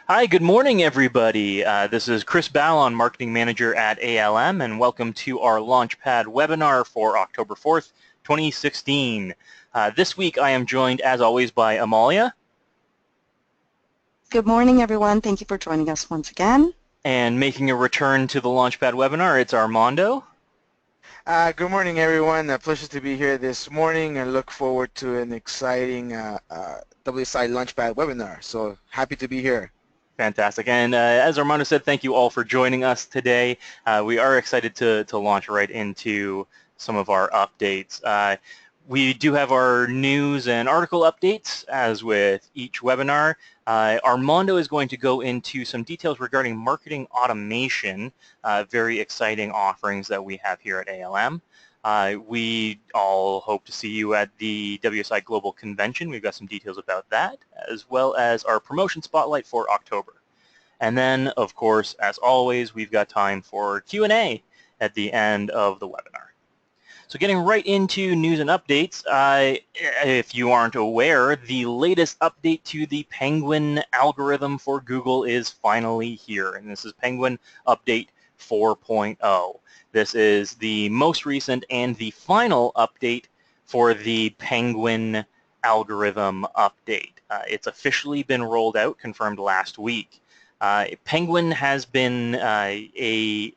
Hi, good morning, everybody. This is Chris Ballon, Marketing Manager at ALM, and welcome to our Launchpad webinar for October 4th, 2016. This week I am joined, as always, by Amalia. Good morning, everyone. Thank you for joining us once again. And making a return to the Launchpad webinar, it's Armando. Good morning, everyone. A pleasure to be here this morning and look forward to an exciting WSI Launchpad webinar. So happy to be here. Fantastic. And as Armando said, thank you all for joining us today. We are excited to launch right into some of our updates. We do have our news and article updates, as with each webinar. Armando is going to go into some details regarding marketing automation, very exciting offerings that we have here at ALM. We all hope to see you at the WSI Global Convention. We've got some details about that, as well as our promotion spotlight for October. And then, of course, as always, we've got time for Q&A at the end of the webinar. So getting right into news and updates, if you aren't aware, the latest update to the Penguin algorithm for Google is finally here, and this is Penguin Update 4.0. This is the most recent and the final update for the Penguin algorithm update. It's officially been rolled out, confirmed last week. Penguin has been an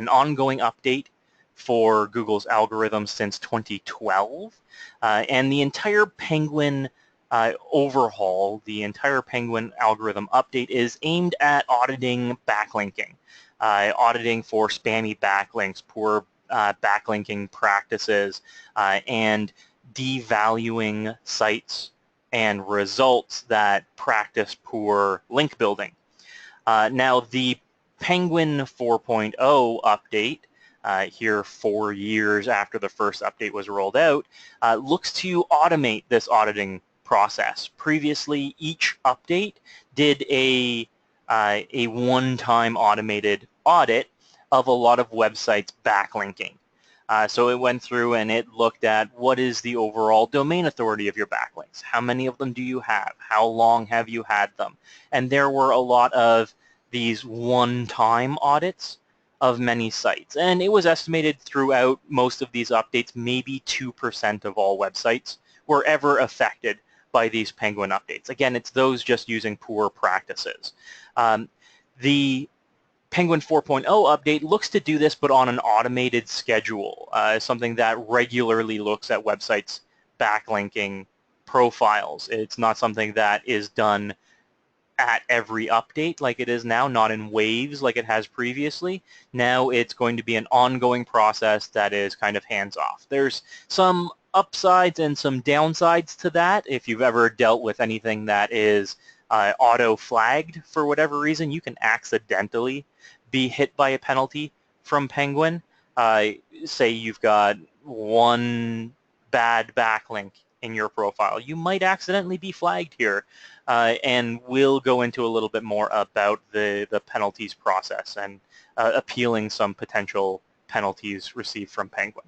ongoing update for Google's algorithm since 2012, and the entire Penguin overhaul, the entire Penguin algorithm update is aimed at auditing backlinking, auditing for spammy backlinks, poor backlinking practices, and devaluing sites and results that practice poor link building. Now, the Penguin 4.0 update, here 4 years after the first update was rolled out, looks to automate this auditing process. Previously, each update did a one-time automated audit of a lot of websites backlinking. So it went through and it looked at what is the overall domain authority of your backlinks, how many of them do you have, how long have you had them, and there were a lot of these one-time audits of many sites, and it was estimated throughout most of these updates maybe 2% of all websites were ever affected by these Penguin updates. Again, it's those just using poor practices. The Penguin 4.0 update looks to do this, but on an automated schedule, something that regularly looks at websites' backlinking profiles. It's not something that is done at every update like it is now, not in waves like it has previously. Now it's going to be an ongoing process that is kind of hands-off. There's some upsides and some downsides to that. If you've ever dealt with anything that is auto-flagged for whatever reason, you can accidentally be hit by a penalty from Penguin. Say you've got one bad backlink in your profile. You might accidentally be flagged here, and we'll go into a little bit more about the penalties process and appealing some potential penalties received from Penguin.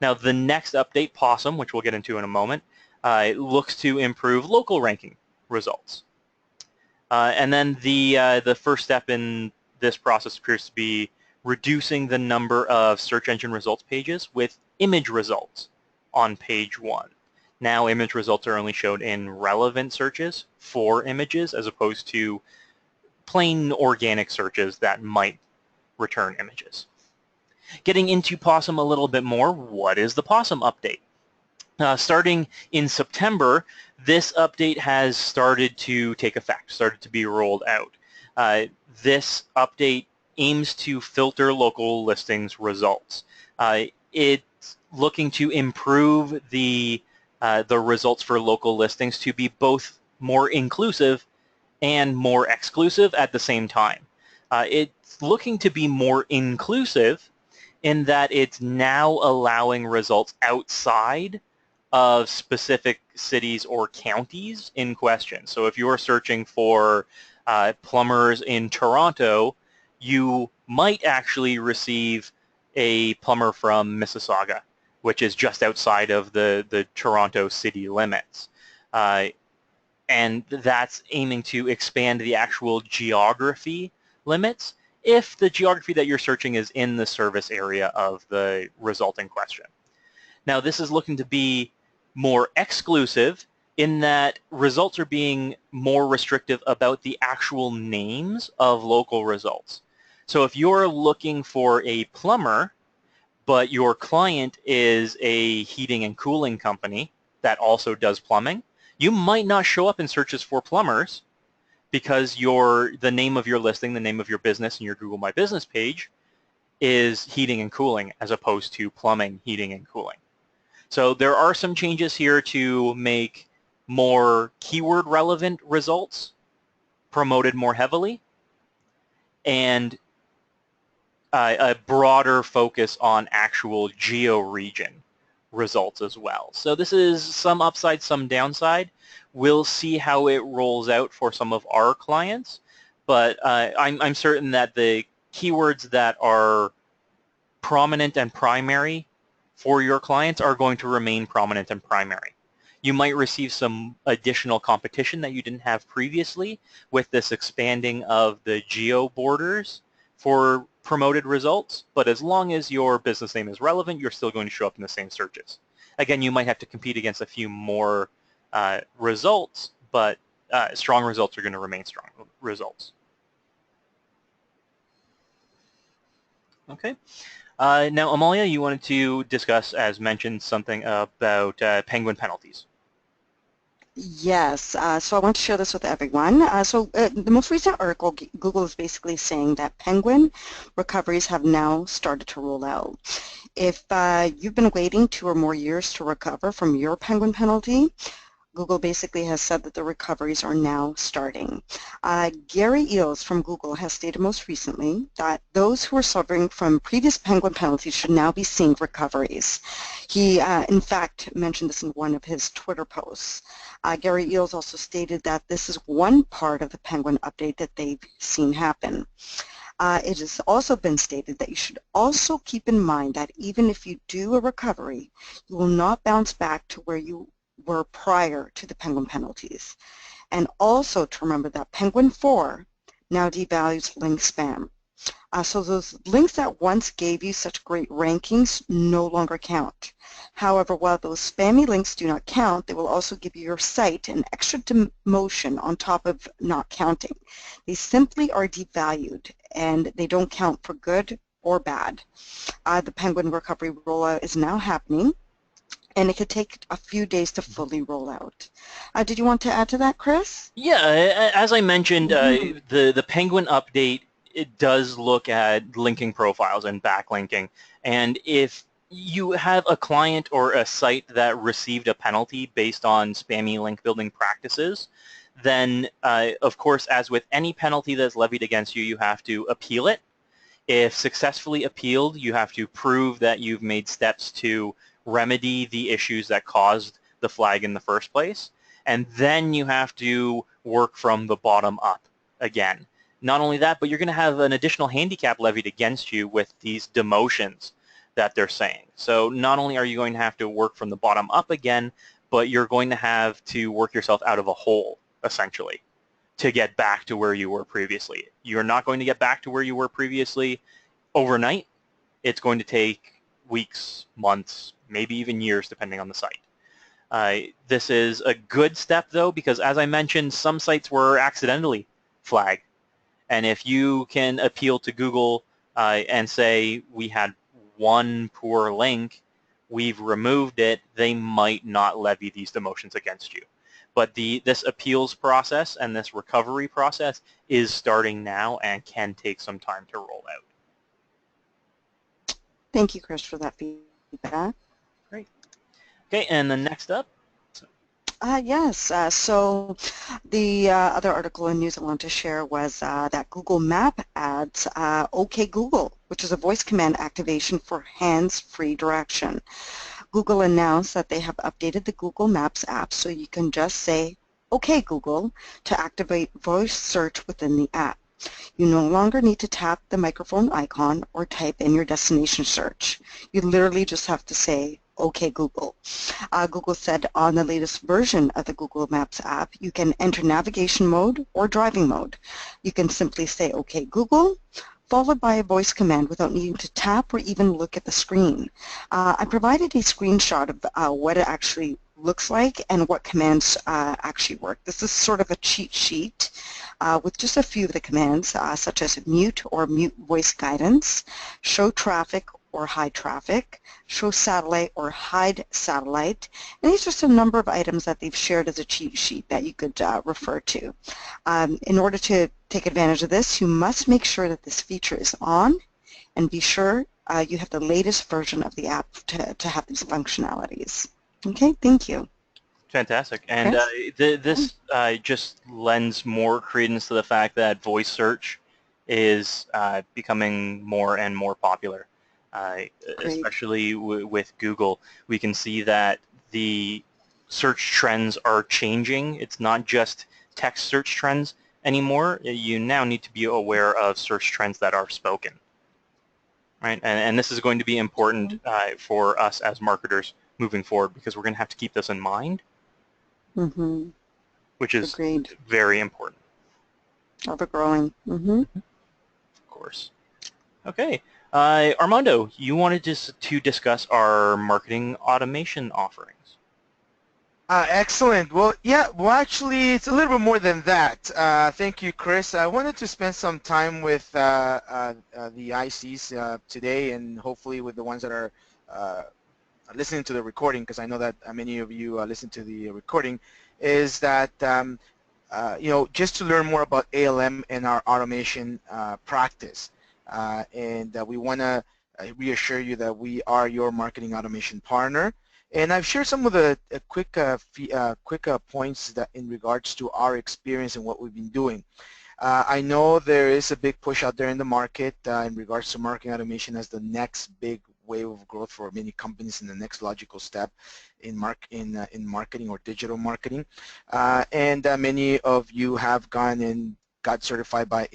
Now, the next update, Possum, which we'll get into in a moment, looks to improve local ranking results. And then the first step in this process appears to be reducing the number of search engine results pages with image results on page 1. Now image results are only showed in relevant searches for images as opposed to plain organic searches that might return images. Getting into Possum a little bit more, what is the Possum update? Starting in September, this update has started to take effect, started to be rolled out. This update aims to filter local listings results. It's looking to improve the results for local listings to be both more inclusive and more exclusive at the same time. It's looking to be more inclusive in that it's now allowing results outside of specific cities or counties in question. So if you're searching for plumbers in Toronto, you might actually receive a plumber from Mississauga, which is just outside of the Toronto city limits. and that's aiming to expand the actual geography limits if the geography that you're searching is in the service area of the result in question. Now, this is looking to be more exclusive in that results are being more restrictive about the actual names of local results. So if you're looking for a plumber, but your client is a heating and cooling company that also does plumbing, you might not show up in searches for plumbers because the name of your listing, the name of your business, and your Google My Business page is heating and cooling as opposed to plumbing, heating, and cooling. So there are some changes here to make more keyword relevant results promoted more heavily, and a broader focus on actual geo-region results as well. So this is some upside, some downside. We'll see how it rolls out for some of our clients, but I'm certain that the keywords that are prominent and primary for your clients are going to remain prominent and primary. You might receive some additional competition that you didn't have previously with this expanding of the geo borders for promoted results, but as long as your business name is relevant, you're still going to show up in the same searches. Again, you might have to compete against a few more results, but strong results are going to remain strong results. Okay. Now, Amalia, you wanted to discuss, as mentioned, something about penguin penalties. Yes, so I want to share this with everyone. The most recent article, Google is basically saying that penguin recoveries have now started to roll out. If you've been waiting 2 or more years to recover from your penguin penalty, Google basically has said that the recoveries are now starting. Gary Eels from Google has stated most recently that those who are suffering from previous penguin penalties should now be seeing recoveries. He, in fact, mentioned this in one of his Twitter posts. Gary Eels also stated that this is one part of the penguin update that they've seen happen. It has also been stated that you should also keep in mind that even if you do a recovery, you will not bounce back to where you were prior to the penguin penalties. And also to remember that Penguin 4 now devalues link spam. So those links that once gave you such great rankings no longer count. However, while those spammy links do not count, they will also give your site an extra demotion on top of not counting. They simply are devalued and they don't count for good or bad. The Penguin recovery rollout is now happening, and it could take a few days to fully roll out. Did you want to add to that, Chris? Yeah, as I mentioned, the Penguin update, it does look at linking profiles and backlinking. And if you have a client or a site that received a penalty based on spammy link building practices, then of course, as with any penalty that's levied against you, you have to appeal it. If successfully appealed, you have to prove that you've made steps to remedy the issues that caused the flag in the first place, and then you have to work from the bottom up again. Not only that, but you're going to have an additional handicap levied against you with these demotions that they're saying. So not only are you going to have to work from the bottom up again, but you're going to have to work yourself out of a hole, essentially, to get back to where you were previously. You're not going to get back to where you were previously overnight. It's going to take weeks, months, maybe even years, depending on the site. This is a good step, though, because as I mentioned, some sites were accidentally flagged. And if you can appeal to Google and say, we had one poor link, we've removed it, they might not levy these demotions against you. But this appeals process and this recovery process is starting now and can take some time to roll out. Thank you, Chris, for that feedback. Great. Okay, and then next up. Yes, so the other article in news I want to share was that Google Map adds OK Google, which is a voice command activation for hands-free direction. Google announced that they have updated the Google Maps app so you can just say, OK Google, to activate voice search within the app. You no longer need to tap the microphone icon or type in your destination search. You literally just have to say, OK Google. Google said on the latest version of the Google Maps app, you can enter navigation mode or driving mode. You can simply say OK Google, followed by a voice command without needing to tap or even look at the screen. I provided a screenshot of what it actually looks like and what commands actually work. This is sort of a cheat sheet with just a few of the commands, such as mute or mute voice guidance, show traffic or hide traffic, show satellite or hide satellite, and these are just a number of items that they've shared as a cheat sheet that you could refer to. In order to take advantage of this, you must make sure that this feature is on and be sure you have the latest version of the app to have these functionalities. Okay, thank you. Fantastic. And this just lends more credence to the fact that voice search is becoming more and more popular, especially with Google. We can see that the search trends are changing. It's not just text search trends anymore. You now need to be aware of search trends that are spoken, right? And this is going to be important for us as marketers moving forward, because we're going to have to keep this in mind. Mm-hmm. Which is Agreed. Very important. Overgrowing. Mm-hmm. Of course. Okay. Armando, you wanted to discuss our marketing automation offerings. Excellent. Well, yeah, well, actually, it's a little bit more than that. Thank you, Chris. I wanted to spend some time with the ICs today, and hopefully with the ones that are listening to the recording, because I know that many of you listen to the recording, is that just to learn more about ALM and our automation practice. And we want to reassure you that we are your marketing automation partner. And I've shared some of the quick points that in regards to our experience and what we've been doing. I know there is a big push out there in the market in regards to marketing automation as the next big wave of growth for many companies and the next logical step in marketing or digital marketing. And many of you have gone and got certified by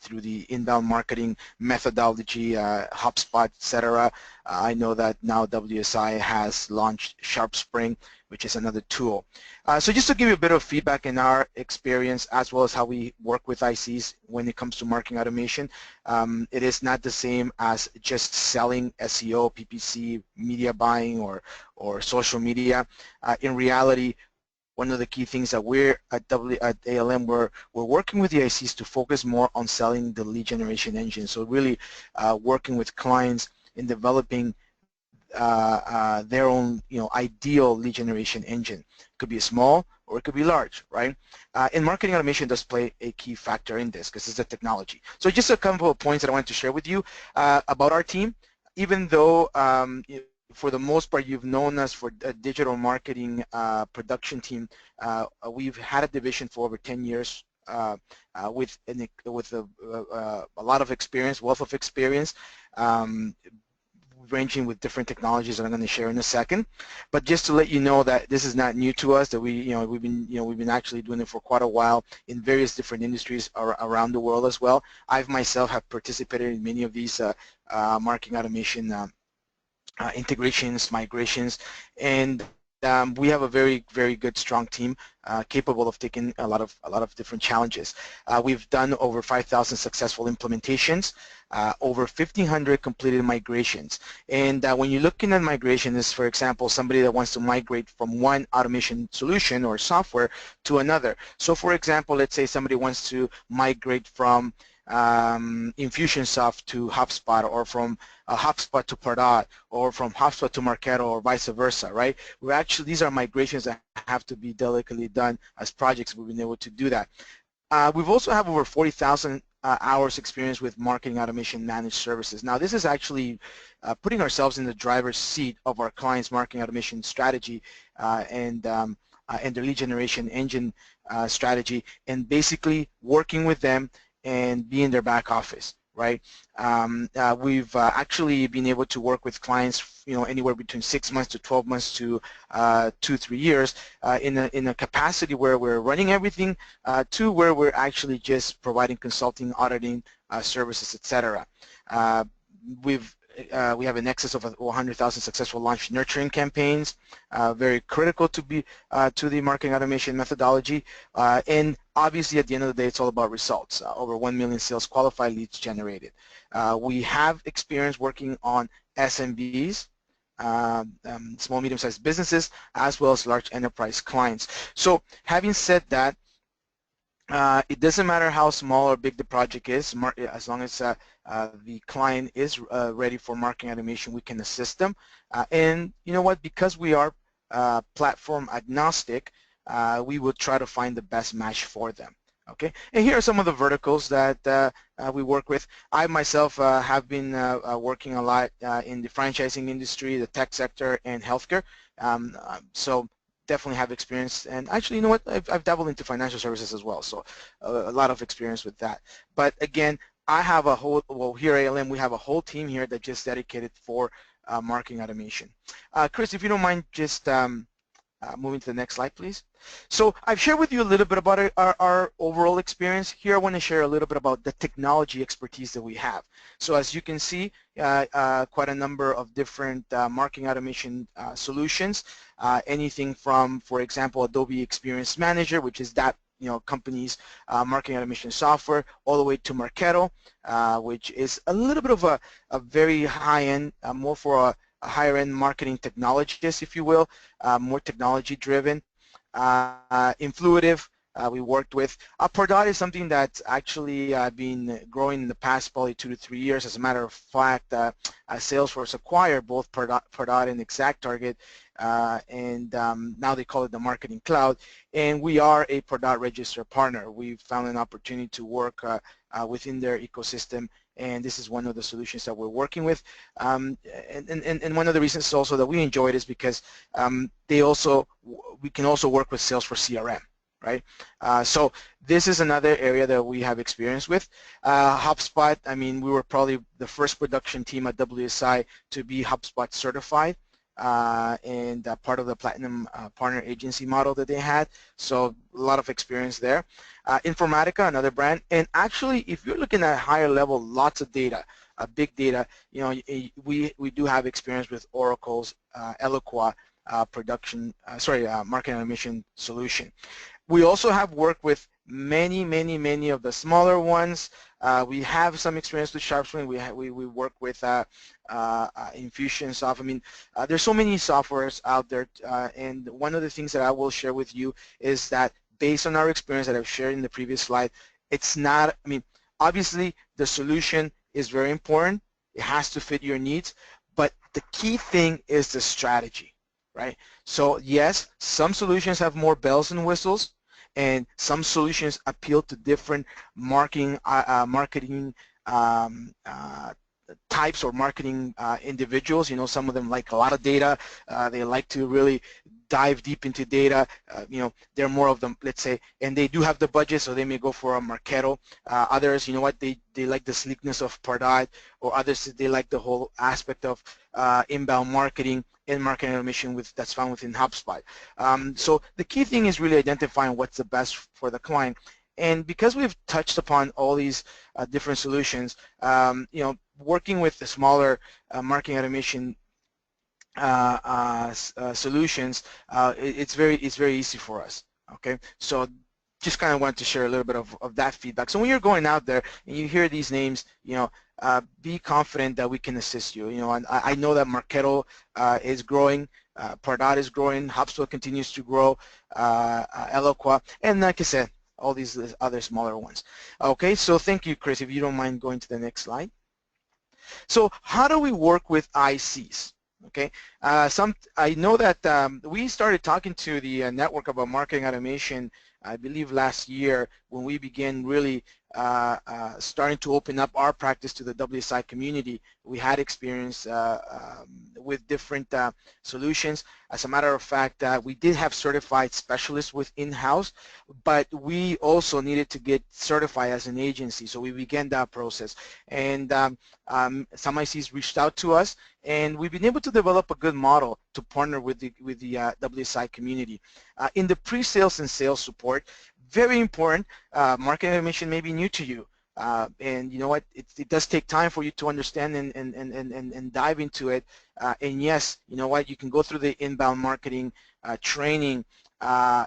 through the inbound marketing methodology, HubSpot, etc. I know that now WSI has launched SharpSpring, which is another tool. So just to give you a bit of feedback in our experience, as well as how we work with ICs when it comes to marketing automation, it is not the same as just selling SEO, PPC, media buying, or social media. In reality, one of the key things that we're at ALM, we're working with the ICs to focus more on selling the lead generation engine. So really working with clients in developing their own ideal lead generation engine. It could be small or it could be large, right? And marketing automation does play a key factor in this because it's a technology. So just a couple of points that I wanted to share with you about our team. Even though for the most part you've known us for a digital marketing production team, we've had a division for over 10 years with a lot of experience, wealth of experience, ranging with different technologies that I'm going to share in a second. But just to let you know that this is not new to us, that we've been actually doing it for quite a while in various different industries around the world as well. I've myself have participated in many of these marketing automation integrations, migrations, and we have a very, very good, strong team capable of taking a lot of different challenges. We've done over 5,000 successful implementations, over 1,500 completed migrations. And when you're looking at migration, is for example somebody that wants to migrate from one automation solution or software to another. So for example, let's say somebody wants to migrate from Infusionsoft to HubSpot, or from HubSpot to Pardot, or from HubSpot to Marketo, or vice versa, right? These are migrations that have to be delicately done as projects. We've been able to do that. We've also have over 40,000 hours experience with marketing automation managed services. Now this is actually putting ourselves in the driver's seat of our clients' marketing automation strategy and their lead generation engine strategy, and basically working with them and be in their back office, right? We've actually been able to work with clients, anywhere between 6 months to 12 months to 2-3 years in a capacity where we're running everything to where we're actually just providing consulting, auditing services, etc. We've we have an excess of 100,000 successful launch nurturing campaigns, very critical to the marketing automation methodology. And obviously, at the end of the day, it's all about results. Over 1 million sales qualified leads generated. We have experience working on SMBs, small, medium-sized businesses, as well as large enterprise clients. So having said that, it doesn't matter how small or big the project is, as long as the client is ready for marketing automation, we can assist them. And you know what, because we are platform agnostic, we will try to find the best match for them. Okay, and here are some of the verticals that we work with. I myself have been working a lot in the franchising industry, the tech sector, and healthcare. So definitely have experience, and actually, you know what, I've dabbled into financial services as well, so a lot of experience with that. But again, I have a whole, well, here at ALM, we have a whole team here that just dedicated for marketing automation. Chris, if you don't mind just moving to the next slide, please. So I've shared with you a little bit about our overall experience. Here I want to share a little bit about the technology expertise that we have. So as you can see, quite a number of different marketing automation solutions, anything from, for example, Adobe Experience Manager, which is that company's marketing automation software, all the way to Marketo, which is a little bit of a very high-end, more for a higher-end marketing technologist, if you will, more technology-driven. Influitive, we worked with. Pardot is something that's actually been growing in the past probably 2 to 3 years. As a matter of fact, Salesforce acquired both Pardot and ExactTarget, and now they call it the Marketing Cloud, and we are a Pardot registered partner. We've found an opportunity to work within their ecosystem, and this is one of the solutions that we're working with. And one of the reasons also that we enjoy it is because we can also work with Salesforce CRM, right? So this is another area that we have experience with. HubSpot, I mean, we were probably the first production team at WSI to be HubSpot certified, and part of the Platinum Partner Agency model that they had, so a lot of experience there. Informatica, another brand, and actually if you're looking at higher level, lots of data, big data, we do have experience with Oracle's Eloqua marketing automation solution. We also have worked with many of the smaller ones. We have some experience with SharpSwing. We work with Infusionsoft. I mean, there's so many softwares out there, and one of the things that I will share with you is that based on our experience that I've shared in the previous slide, it's not, I mean, obviously the solution is very important. It has to fit your needs, but the key thing is the strategy, right? So yes, some solutions have more bells and whistles, and some solutions appeal to different marketing types or marketing individuals. Some of them like a lot of data. They like to really dive deep into data. They're more of them, let's say, and they do have the budget, so they may go for a Marketo. Others, you know what, they like the sleekness of Pardot, or others, they like the whole aspect of inbound marketing and marketing automation that's found within HubSpot. So the key thing is really identifying what's the best for the client. And because we've touched upon all these different solutions, working with the smaller marketing automation solutions, it's very easy for us. Okay, so just kind of wanted to share a little bit of that feedback. So when you're going out there and you hear these names, be confident that we can assist you. And I know that Marketo is growing, Pardot is growing, HubSpot continues to grow, Eloqua, and like I said, all these other smaller ones. Okay, so thank you, Chris. If you don't mind going to the next slide. So how do we work with ICs? Okay, I know that we started talking to the network about marketing automation, I believe last year, when we began really starting to open up our practice to the WSI community. We had experience with different solutions. As a matter of fact, we did have certified specialists within house, but we also needed to get certified as an agency, so we began that process. And some ICs reached out to us, and we've been able to develop a good model to partner with the WSI community. In the pre-sales and sales support, very important, marketing automation may be new to you. and you know what, it does take time for you to understand and dive into it. And yes, you know what, you can go through the inbound marketing training,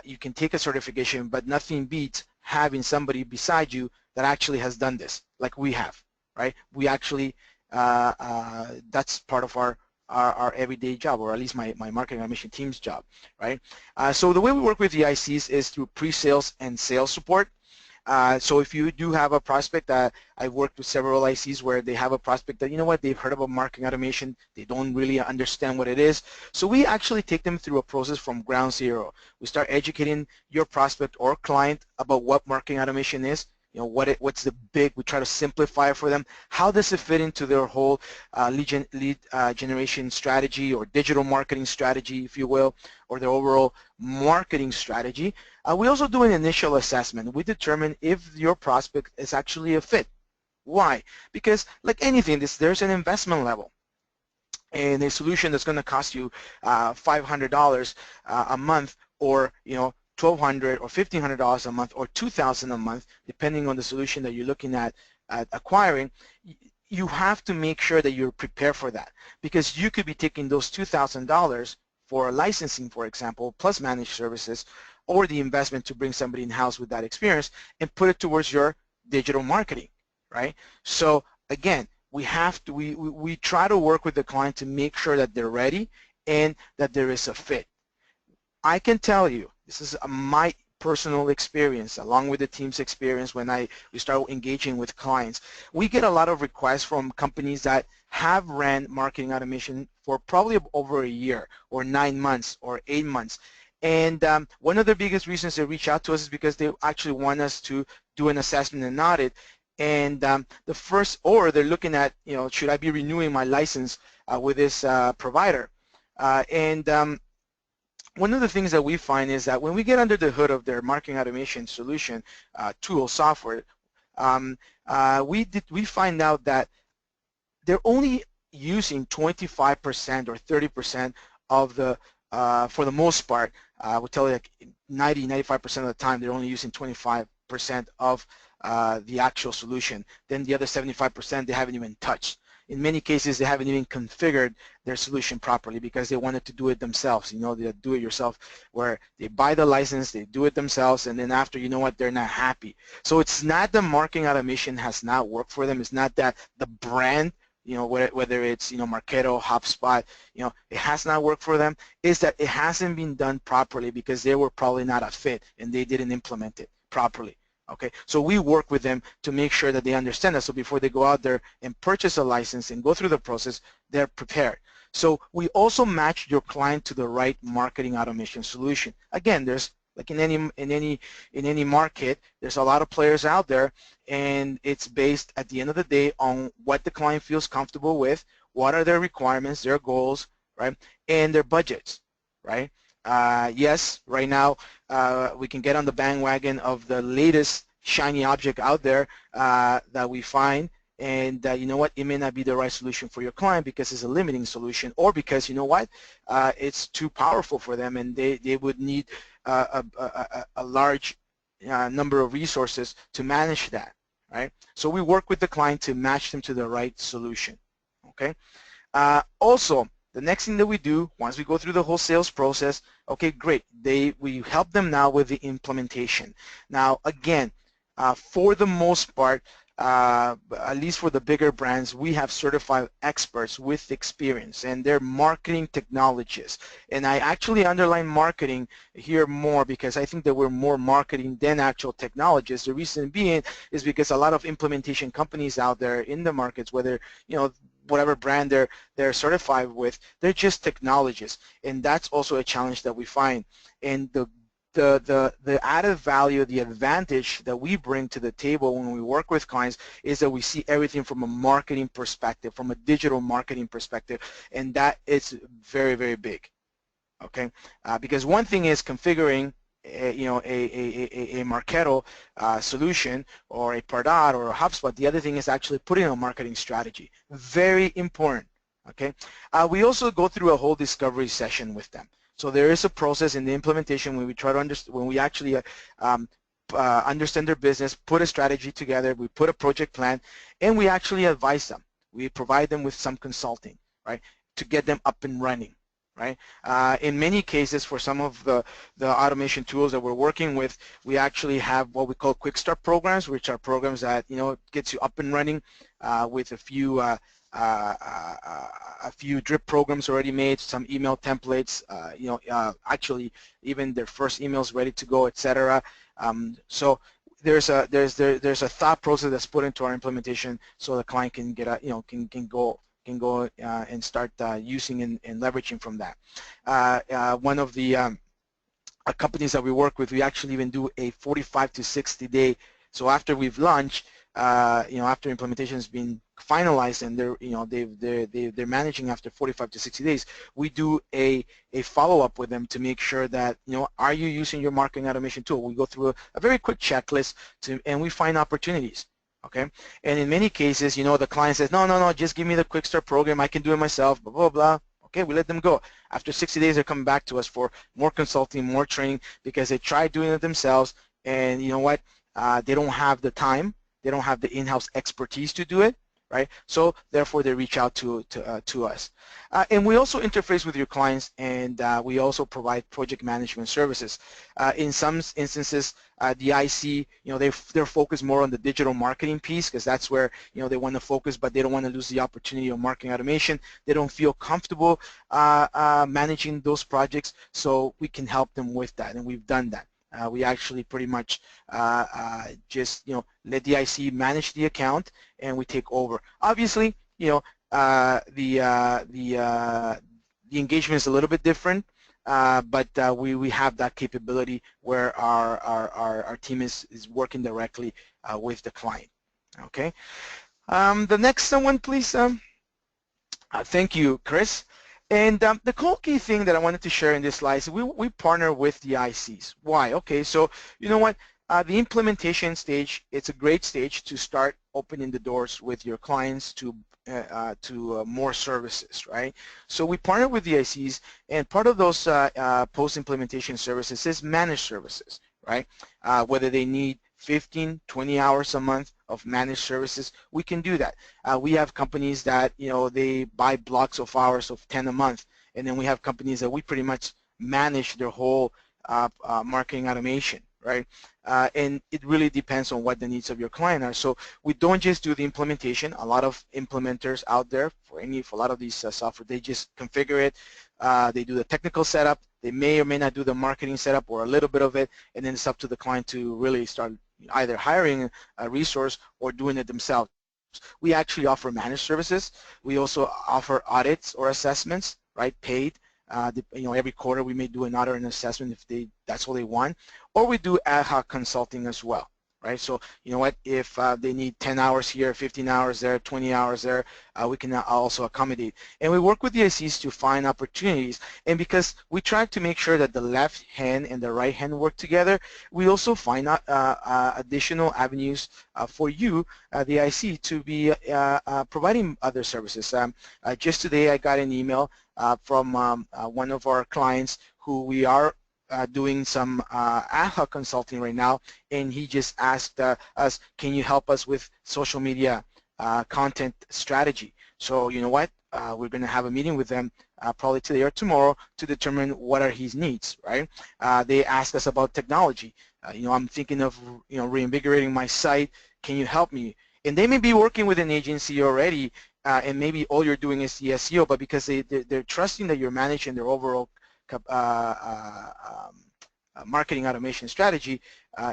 you can take a certification, but nothing beats having somebody beside you that actually has done this, like we have, right? We actually, that's part of our everyday job, or at least my marketing automation team's job, right? So the way we work with the ICs is through pre-sales and sales support. So if you do have a prospect, I've worked with several ICs where they have a prospect that, you know what, they've heard about marketing automation, they don't really understand what it is. So we actually take them through a process from ground zero. We start educating your prospect or client about what marketing automation is, you know, what's the big, we try to simplify it for them. How does it fit into their whole lead generation strategy, or digital marketing strategy, if you will, or their overall marketing strategy. We also do an initial assessment. We determine if your prospect is actually a fit. Why? Because like anything, there's an investment level. And a solution that's going to cost you $500 a month, or you know, $1,200 or $1,500 a month, or $2,000 a month, depending on the solution that you're looking at acquiring. You have to make sure that you're prepared for that, because you could be taking those $2,000 for licensing, for example, plus managed services, or the investment to bring somebody in-house with that experience and put it towards your digital marketing, right? So again, we try to work with the client to make sure that they're ready and that there is a fit. I can tell you, this is my personal experience along with the team's experience when we start engaging with clients. We get a lot of requests from companies that have ran marketing automation for probably over a year, or 9 months, or 8 months. And one of the biggest reasons they reach out to us is because they actually want us to do an assessment and audit. And or they're looking at, you know, should I be renewing my license with this provider? One of the things that we find is that when we get under the hood of their marketing automation solution tool software, we find out that they're only using 25% or 30% of the, for the most part, I would tell you like 95% of the time they're only using 25% of the actual solution. Then the other 75% they haven't even touched. In many cases, they haven't even configured their solution properly because they wanted to do it themselves. You know, they do it yourself, where they buy the license, they do it themselves, and then after, you know what, they're not happy. So it's not the marketing automation has not worked for them. It's not that the brand, you know, whether it's, you know, Marketo, HubSpot, you know, it has not worked for them. It's that it hasn't been done properly because they were probably not a fit and they didn't implement it properly. Okay, so we work with them to make sure that they understand that, so before they go out there and purchase a license and go through the process, they're prepared. So we also match your client to the right marketing automation solution. Again, there's, like in any market, there's a lot of players out there, and it's based at the end of the day on what the client feels comfortable with, what are their requirements, their goals, right, and their budgets, right? Yes, right now we can get on the bandwagon of the latest shiny object out there that we find, and you know what, it may not be the right solution for your client because it's a limiting solution, or because, you know what, it's too powerful for them and they would need a large number of resources to manage that, right? So we work with the client to match them to the right solution, okay? Also, the next thing that we do, once we go through the whole sales process, okay, great, we help them now with the implementation. Now, again, for the most part, at least for the bigger brands, we have certified experts with experience, and they're marketing technologists. And I actually underline marketing here more because I think that we're more marketing than actual technologists. The reason being is because a lot of implementation companies out there in the markets, whether, you know, whatever brand they're certified with, they're just technologists, and that's also a challenge that we find. And the added value, the advantage that we bring to the table when we work with clients is that we see everything from a marketing perspective, from a digital marketing perspective, and that is very, very big, okay? Because one thing is configuring you know, a Marketo solution, or a Pardot, or a HubSpot. The other thing is actually putting a marketing strategy. Very important, okay? We also go through a whole discovery session with them. So there is a process in the implementation when we try to understand, when we actually understand their business, put a strategy together, we put a project plan, and we actually advise them. We provide them with some consulting, right, to get them up and running, right? In many cases, for some of the automation tools that we're working with, we actually have what we call quick start programs, which are programs that, you know, gets you up and running with a few drip programs already made, some email templates, you know, actually even their first emails ready to go, etc. So there's a thought process that's put into our implementation so the client can get a, you know, can go and start using and leveraging from that. One of the companies that we work with, we actually even do a 45 to 60 day. So after we've launched, you know, after implementation has been finalized and they're, you know, they're managing after 45 to 60 days, we do a follow-up with them to make sure that, you know, are you using your marketing automation tool? We go through a very quick checklist and we find opportunities. Okay, and in many cases, you know, the client says, no, just give me the quick start program, I can do it myself, blah, blah, blah. Okay, we let them go. After 60 days, they're coming back to us for more consulting, more training, because they tried doing it themselves, and you know what? They don't have the time, they don't have the in-house expertise to do it, right? So therefore, they reach out to us. And we also interface with your clients, and we also provide project management services. In some instances, the IC, you know, they're focused more on the digital marketing piece because that's where, you know, they want to focus, but they don't want to lose the opportunity of marketing automation. They don't feel comfortable managing those projects, so we can help them with that, and we've done that. We actually pretty much just, you know, let the IC manage the account, and we take over. Obviously, you know, the engagement is a little bit different, but we have that capability where our team is working directly with the client. Okay. The next one, please. Thank you, Chris. And the cool key thing that I wanted to share in this slide is we partner with the ICs. Why? Okay, so you know what? The implementation stage, it's a great stage to start opening the doors with your clients to more services, right? So we partner with the ICs, and part of those post-implementation services is managed services, right? Whether they need 15, 20 hours a month of managed services, we can do that. We have companies that, you know, they buy blocks of hours of 10 a month, and then we have companies that we pretty much manage their whole marketing automation, right? And it really depends on what the needs of your client are. So we don't just do the implementation. A lot of implementers out there for a lot of these software, they just configure it. They do the technical setup. They may or may not do the marketing setup or a little bit of it, and then it's up to the client to really start either hiring a resource or doing it themselves. We actually offer managed services. We also offer audits or assessments, right, paid. You know, every quarter we may do an audit and assessment if that's what they want, or we do ad hoc consulting as well, right? So you know what, if they need 10 hours here, 15 hours there, 20 hours there, we can also accommodate. And we work with the ICs to find opportunities, and because we try to make sure that the left hand and the right hand work together, we also find additional avenues for you, the IC, to be providing other services. Just today I got an email from one of our clients who we are doing some ad hoc consulting right now, and he just asked us, can you help us with social media content strategy? So you know what, we're going to have a meeting with them probably today or tomorrow to determine what are his needs, right? They asked us about technology. You know, I'm thinking of, you know, reinvigorating my site. Can you help me? And they may be working with an agency already, and maybe all you're doing is the SEO, but because they're trusting that you're managing their overall marketing automation strategy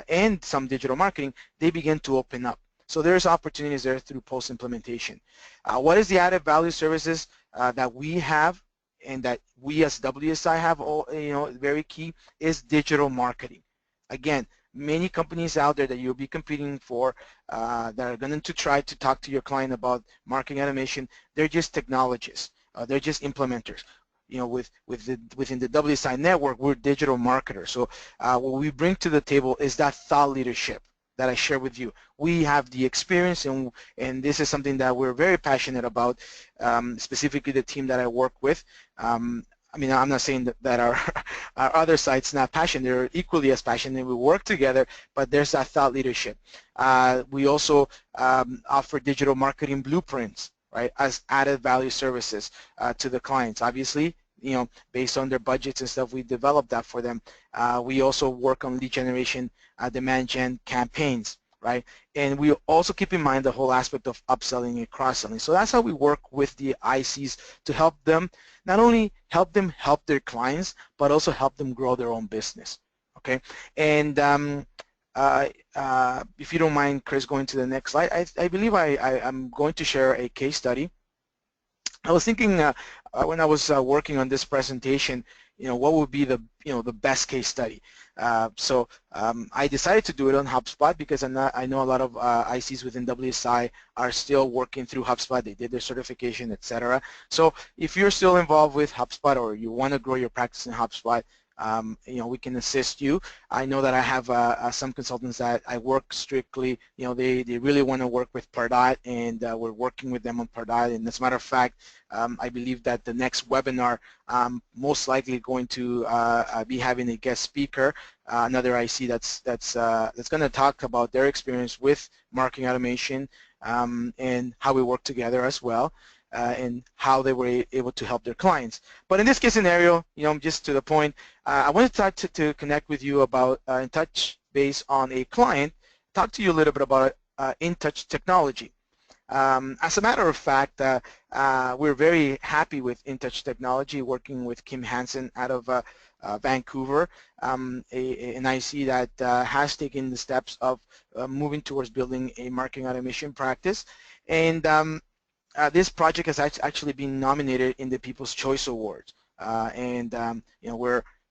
and some digital marketing, they begin to open up. So there's opportunities there through post-implementation. What is the added value services that we have and that we as WSI have, all, you know, very key, is digital marketing. Again, many companies out there that you'll be competing for that are going to try to talk to your client about marketing automation, they're just technologists. They're just implementers. You know, within the WSI network, we're digital marketers. So what we bring to the table is that thought leadership that I share with you. We have the experience, and this is something that we're very passionate about, specifically the team that I work with. I mean, I'm not saying that our, our other side's not passionate. They're equally as passionate. We work together, but there's that thought leadership. We also offer digital marketing blueprints, right, as added value services to the clients. Obviously, based on their budgets and stuff, we develop that for them. We also work on lead generation, demand gen campaigns, right? And we also keep in mind the whole aspect of upselling and cross-selling. So that's how we work with the ICs to help them, not only help them help their clients, but also help them grow their own business, okay? And if you don't mind, Chris, going to the next slide, I believe I'm going to share a case study. I was thinking when I was working on this presentation, what would be the the best case study. So I decided to do it on HubSpot because I know a lot of ICs within WSI are still working through HubSpot. They did their certification, etc. So if you're still involved with HubSpot or you want to grow your practice in HubSpot, we can assist you. I know that I have some consultants that I work strictly, they really want to work with Pardot, and we're working with them on Pardot. And as a matter of fact, I believe that the next webinar, most likely going to be having a guest speaker, another IC that's going to talk about their experience with marketing automation and how we work together as well. And how they were able to help their clients. But in this case scenario, just to the point, I wanted to connect with you about and touch base on a client, talk to you a little bit about InTouch technology. As a matter of fact, we're very happy with InTouch technology, working with Kim Hansen out of Vancouver, an IC that has taken the steps of moving towards building a marketing automation practice. And this project has actually been nominated in the People's Choice Awards,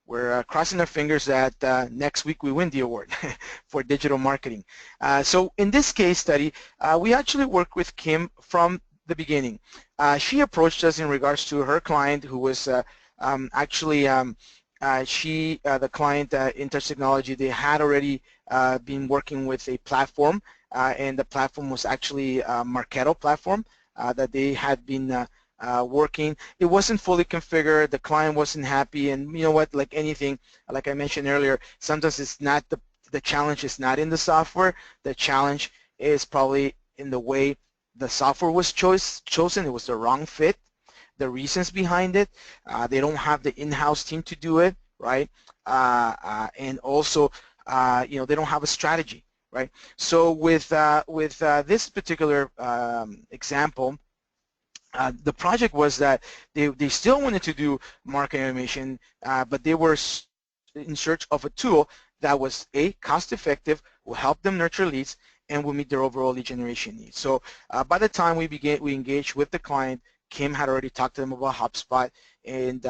we're crossing our fingers that next week we win the award for digital marketing. So in this case study, we actually worked with Kim from the beginning. She approached us in regards to her client, who was the client InTouch Technology. They had already been working with a platform, and the platform was actually a Marketo platform. That they had been working. It wasn't fully configured. The client wasn't happy, and you know what? Like anything, like I mentioned earlier, sometimes it's not the challenge is not in the software. The challenge is probably in the way the software was chosen. It was the wrong fit. The reasons behind it. They don't have the in-house team to do it, right? And also, they don't have a strategy. Right. So with this particular example, the project was that they still wanted to do marketing automation, but they were in search of a tool that was cost-effective, will help them nurture leads, and will meet their overall lead generation needs. So by the time we engaged with the client, Kim had already talked to them about HubSpot, and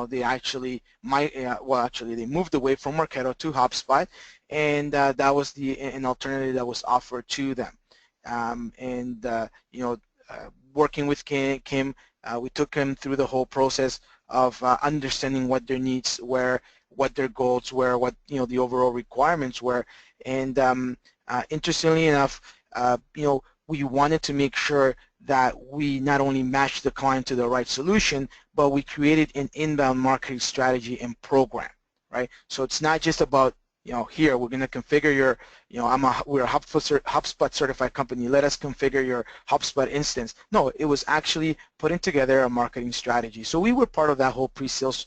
they actually they moved away from Marketo to HubSpot, and that was an alternative that was offered to them. Working with Kim, we took him through the whole process of understanding what their needs were, what their goals were, what the overall requirements were, and interestingly enough, we wanted to make sure that we not only matched the client to the right solution, but we created an inbound marketing strategy and program, right? So it's not just about, here we're going to configure your, we're a HubSpot certified company, let us configure your HubSpot instance. No, it was actually putting together a marketing strategy. So we were part of that whole pre-sales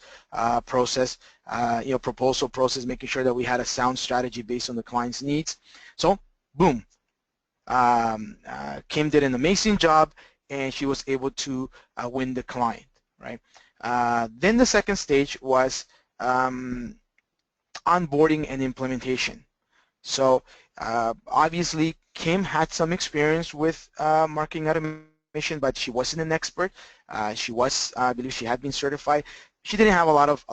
process, proposal process, making sure that we had a sound strategy based on the client's needs. So, boom. Kim did an amazing job, and she was able to win the client, right? Then the second stage was onboarding and implementation. So obviously Kim had some experience with marketing automation, but she wasn't an expert. She was, I believe, she had been certified. She didn't have a lot of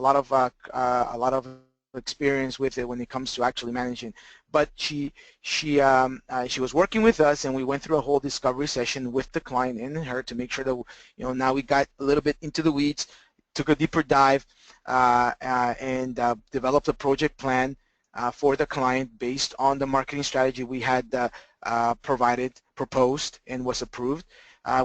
experience with it when it comes to actually managing, but she was working with us, and we went through a whole discovery session with the client and her to make sure that now we got a little bit into the weeds, took a deeper dive, and developed a project plan for the client based on the marketing strategy we had proposed, and was approved.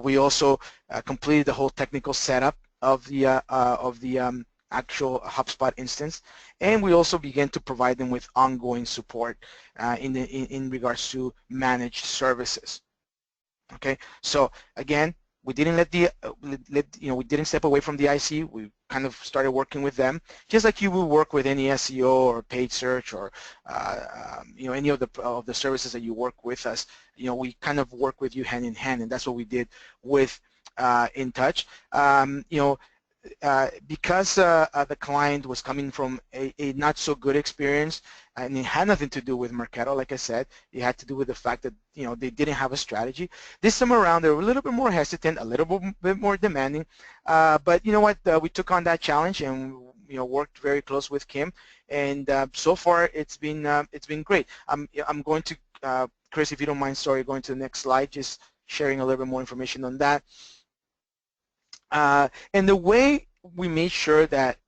We also completed the whole technical setup of the actual HubSpot instance, and we also began to provide them with ongoing support in regards to managed services. Okay, so again, we didn't we didn't step away from the IC. We kind of started working with them, just like you would work with any SEO or paid search or any of the services that you work with us. We kind of work with you hand in hand, and that's what we did with InTouch. Because the client was coming from a not so good experience, and it had nothing to do with Marketo, like I said. It had to do with the fact that they didn't have a strategy. This time around, they were a little bit more hesitant, a little bit more demanding. But you know what? We took on that challenge and worked very close with Kim, and so far it's been great. I'm going to Chris, if you don't mind, sorry, going to the next slide, just sharing a little bit more information on that. And the way we made sure that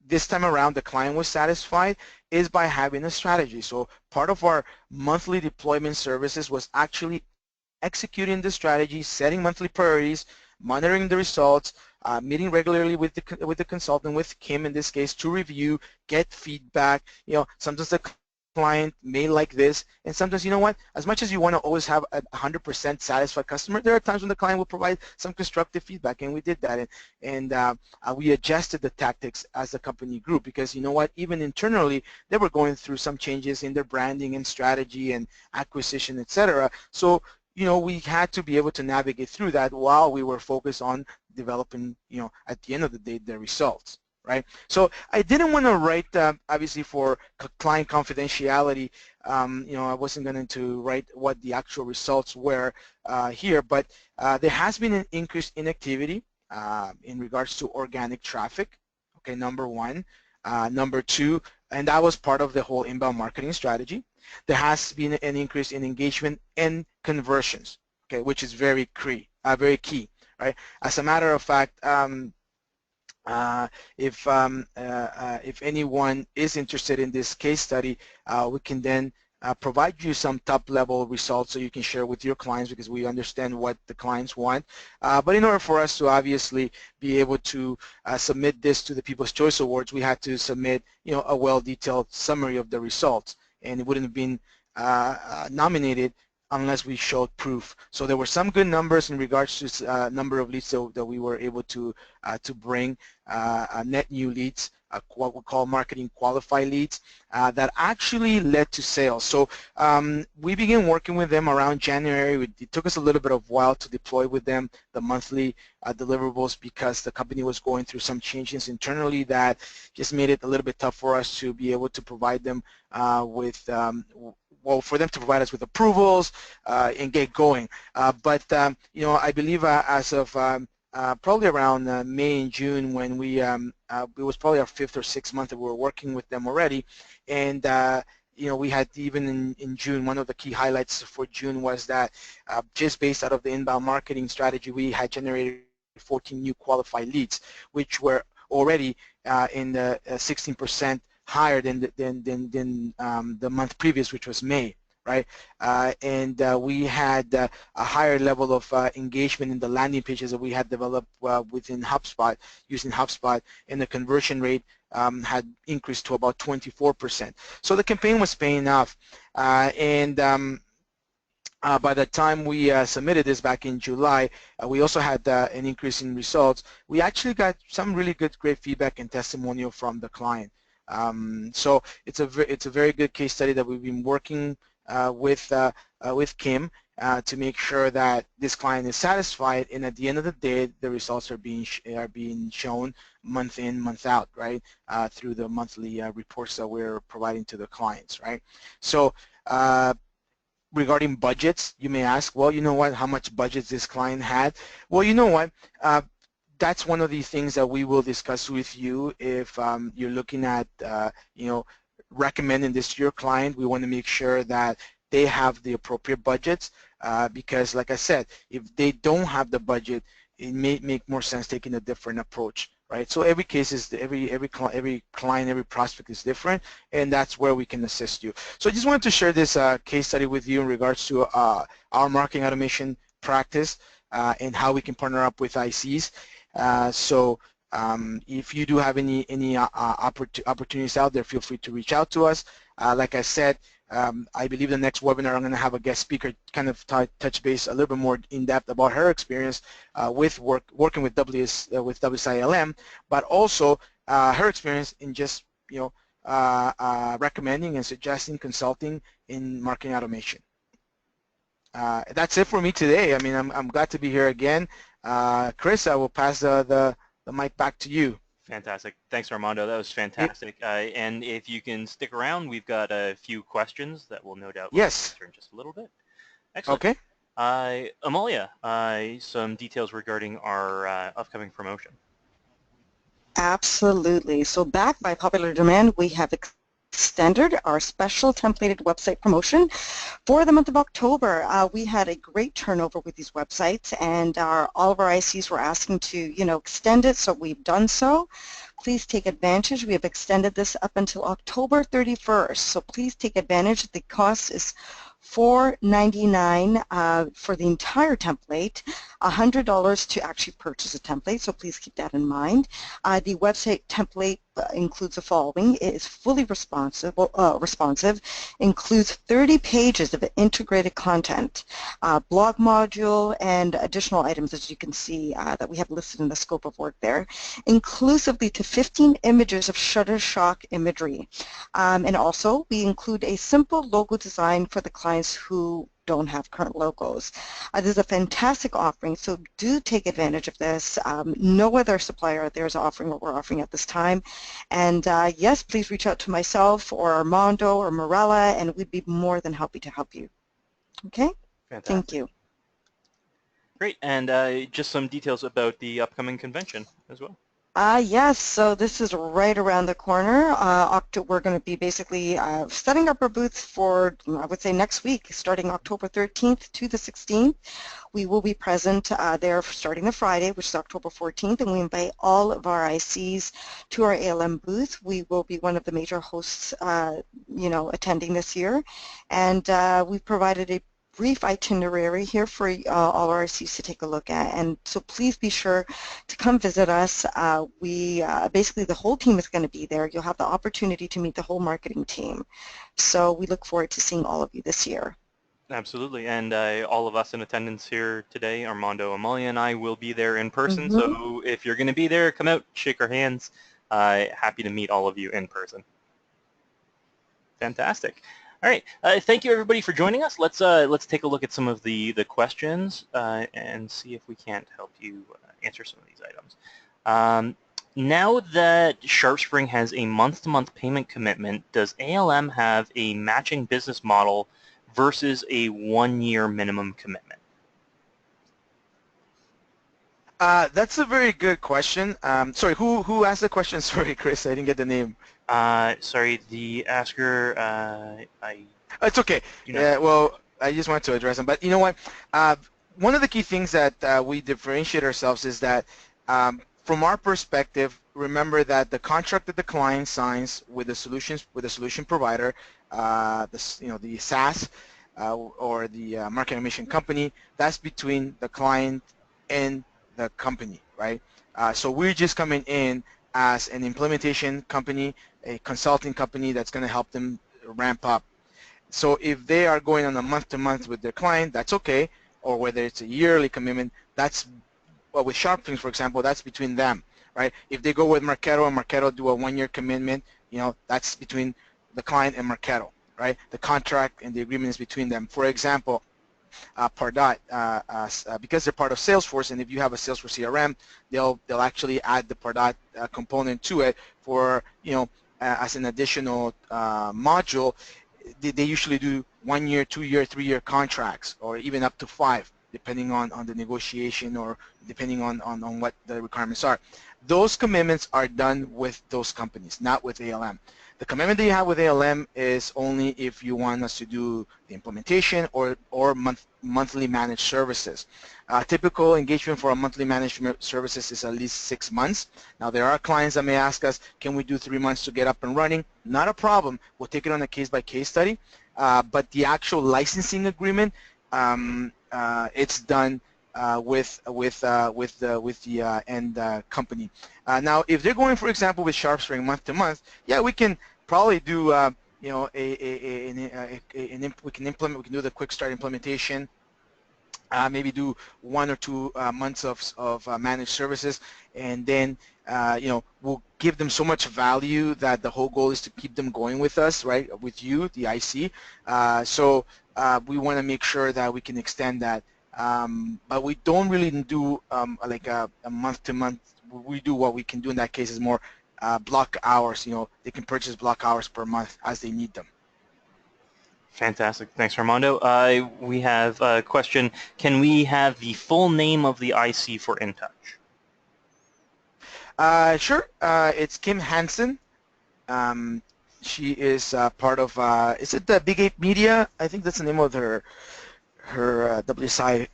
this time around the client was satisfied is by having a strategy. So part of our monthly deployment services was actually executing the strategy, setting monthly priorities, monitoring the results, meeting regularly with the consultant, with Kim in this case, to review, get feedback. Sometimes the client may like this, and sometimes, as much as you want to always have a 100% satisfied customer, there are times when the client will provide some constructive feedback, and we did that, and we adjusted the tactics as the company grew, because even internally, they were going through some changes in their branding and strategy and acquisition, etc. So we had to be able to navigate through that while we were focused on developing, at the end of the day, the results. Right? So I didn't want to write, obviously, for client confidentiality. I wasn't going to write what the actual results were here, but there has been an increase in activity in regards to organic traffic. Okay, number one. Number two, and that was part of the whole inbound marketing strategy. There has been an increase in engagement and conversions. Okay, which is very key. Right? As a matter of fact. If anyone is interested in this case study, we can then provide you some top-level results so you can share with your clients, because we understand what the clients want. But in order for us to obviously be able to submit this to the People's Choice Awards, we had to submit a well-detailed summary of the results, and it wouldn't have been nominated unless we showed proof. So there were some good numbers in regards to number of leads that we were able to bring, net new leads, what we call marketing qualified leads, that actually led to sales. So we began working with them around January. It took us a little bit of while to deploy with them the monthly deliverables, because the company was going through some changes internally that just made it a little bit tough for us to be able to provide them with for them to provide us with approvals and get going. But I believe as of probably around May and June, when it was probably our 5th or 6th month that we were working with them already, and we had, even in June, one of the key highlights for June was that just based out of the inbound marketing strategy, we had generated 14 new qualified leads, which were already in the 16% higher than the month previous, which was May, right? And we had a higher level of engagement in the landing pages that we had developed within HubSpot, using HubSpot, and the conversion rate had increased to about 24%. So the campaign was paying off, and by the time we submitted this back in July, we also had an increase in results. We actually got some really great feedback and testimonial from the client. So it's a very good case study that we've been working with Kim to make sure that this client is satisfied, and at the end of the day, the results are being shown month in, month out, right? Through the monthly reports that we're providing to the clients, right? So regarding budgets, you may ask, well, you know what, how much budgets this client had? Well, you know what, that's one of the things that we will discuss with you if you're looking at, recommending this to your client. We want to make sure that they have the appropriate budgets, because, like I said, if they don't have the budget, it may make more sense taking a different approach, right? So every case is, every client, every prospect is different, and that's where we can assist you. So I just wanted to share this case study with you in regards to our marketing automation practice and how we can partner up with ICs. So if you do have any opportunities out there, feel free to reach out to us. Like I said, I believe the next webinar I'm going to have a guest speaker kind of touch base a little bit more in depth about her experience with working with WSILM, but also her experience in just recommending and suggesting consulting in marketing automation. That's it for me today. I mean, I'm glad to be here again. Chris, I will pass the mic back to you. Fantastic. Thanks, Armando. That was fantastic. And if you can stick around, we've got a few questions that we'll no doubt answer in just a little bit. Excellent. Okay. Amalia, some details regarding our upcoming promotion. Absolutely. So back by popular demand, we have extended our special templated website promotion for the month of October. We had a great turnover with these websites, and all of our ICs were asking to, extend it, so we've done so. Please take advantage. We have extended this up until October 31st, so please take advantage. The cost is $4.99 for the entire template, $100 to actually purchase a template, so please keep that in mind. The website template includes the following. It is fully responsive, includes 30 pages of integrated content, blog module, and additional items, as you can see, that we have listed in the scope of work there, inclusively to 15 images of Shutterstock imagery. And also, we include a simple logo design for the clients who don't have current logos. This is a fantastic offering, so do take advantage of this. No other supplier out there is offering what we're offering at this time. And yes, please reach out to myself or Armando or Morella, and we'd be more than happy to help you. Okay? Fantastic. Thank you. Great. And just some details about the upcoming convention as well. Yes, so this is right around the corner. We're going to be basically setting up our booths for, I would say, next week, starting October 13th to the 16th. We will be present there starting the Friday, which is October 14th, and we invite all of our ICs to our ALM booth. We will be one of the major hosts, attending this year, and we've provided a brief itinerary here for all our ICs to take a look at, and so please be sure to come visit us. Basically the whole team is going to be there. You'll have the opportunity to meet the whole marketing team, so we look forward to seeing all of you this year. Absolutely, and all of us in attendance here today, Armando, Amalia, and I will be there in person, so if you're going to be there, come out, shake our hands. Happy to meet all of you in person. Fantastic. All right, thank you everybody for joining us. Let's take a look at some of the questions and see if we can't help you answer some of these items. Now that SharpSpring has a month-to-month payment commitment, does ALM have a matching business model versus a one-year minimum commitment? That's a very good question. Sorry, who asked the question? Sorry, Chris, I didn't get the name. Sorry, the asker, It's okay. Well, I just wanted to address them. But you know what? One of the key things that we differentiate ourselves is that from our perspective, remember that the contract that the client signs with the solution provider, the SaaS or the marketing automation company, that's between the client and the company, right? So we're just coming in as an implementation company, a consulting company that's going to help them ramp up. So if they are going on a month-to-month with their client, that's okay, or whether it's a yearly commitment, that's, well, with SharpSpring, for example, that's between them, right? If they go with Marketo and Marketo do a one-year commitment, that's between the client and Marketo, right? The contract and the agreement is between them. For example, Pardot, because they're part of Salesforce, and if you have a Salesforce CRM, they'll actually add the Pardot component to it for, as an additional module. They usually do 1 year, 2 year, 3 year contracts, or even up to 5, depending on the negotiation or depending on what the requirements are. Those commitments are done with those companies, not with ALM. The commitment that you have with ALM is only if you want us to do the implementation or monthly managed services. Typical engagement for a monthly managed services is at least 6 months. Now there are clients that may ask us, can we do 3 months to get up and running? Not a problem. We'll take it on a case-by-case study. But the actual licensing agreement, it's done with the end company. Now, if they're going, for example, with SharpSpring month to month, yeah, we can probably do you know we can do the quick start implementation. Maybe do 1 or 2 months of managed services, and then you know, we'll give them so much value that the whole goal is to keep them going with us, right? With you, the IC. So we want to make sure that we can extend that, but we don't really do like a month to month. We do what we can do in that case is more block hours. You know, they can purchase block hours per month as they need them. Fantastic. Thanks, Armando. We have a question. Can we have the full name of the IC for InTouch? Sure. It's Kim Hansen. She is part of, is it the Big Ape Media? I think that's the name of her WSI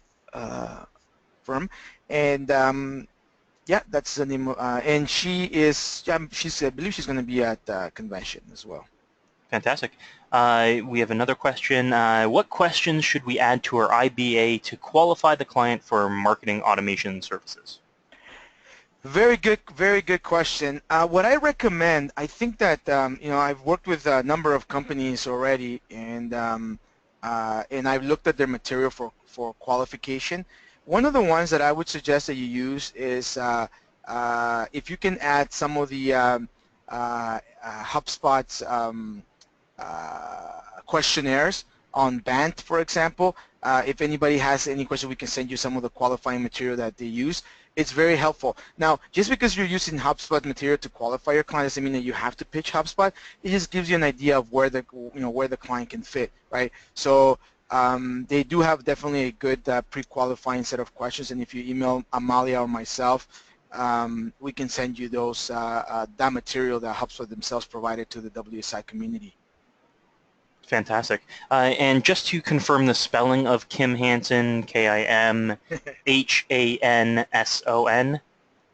firm. And yeah, that's the name. And she is, I believe she's going to be at the convention as well. Fantastic. We have another question. What questions should we add to our IBA to qualify the client for marketing automation services? Very good question. What I recommend, I think that you know, I've worked with a number of companies already, and I've looked at their material for qualification. One of the ones that I would suggest that you use is if you can add some of the HubSpot's questionnaires on Bant, for example. If anybody has any question, we can send you some of the qualifying material that they use. It's very helpful. Now, just because you're using HubSpot material to qualify your client doesn't mean that you have to pitch HubSpot. It just gives you an idea of where the where the client can fit, right? So they do have definitely a good pre-qualifying set of questions, and if you email Amalia or myself, we can send you those that material that HubSpot themselves provided to the WSI community. Fantastic. And just to confirm the spelling of Kim Hansen, K-I-M-H-A-N-S-O-N?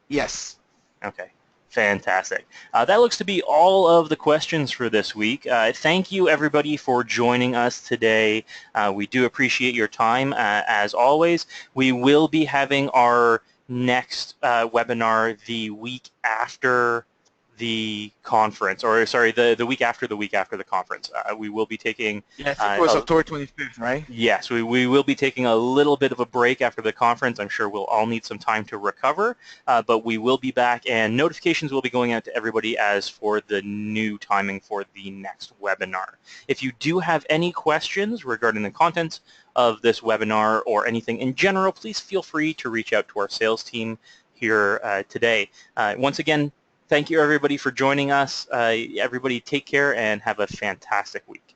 Yes. Okay. Fantastic. That looks to be all of the questions for this week. Thank you, everybody, for joining us today. We do appreciate your time, as always. We will be having our next webinar the week after the conference, or sorry, the week after the conference. We will be taking... Yeah, I think it was October 25th, right? Yes, we will be taking a little bit of a break after the conference. I'm sure we'll all need some time to recover, but we will be back, and notifications will be going out to everybody as for the new timing for the next webinar. If you do have any questions regarding the contents of this webinar or anything in general, please feel free to reach out to our sales team here today. Once again, thank you, everybody, for joining us. Everybody take care and have a fantastic week.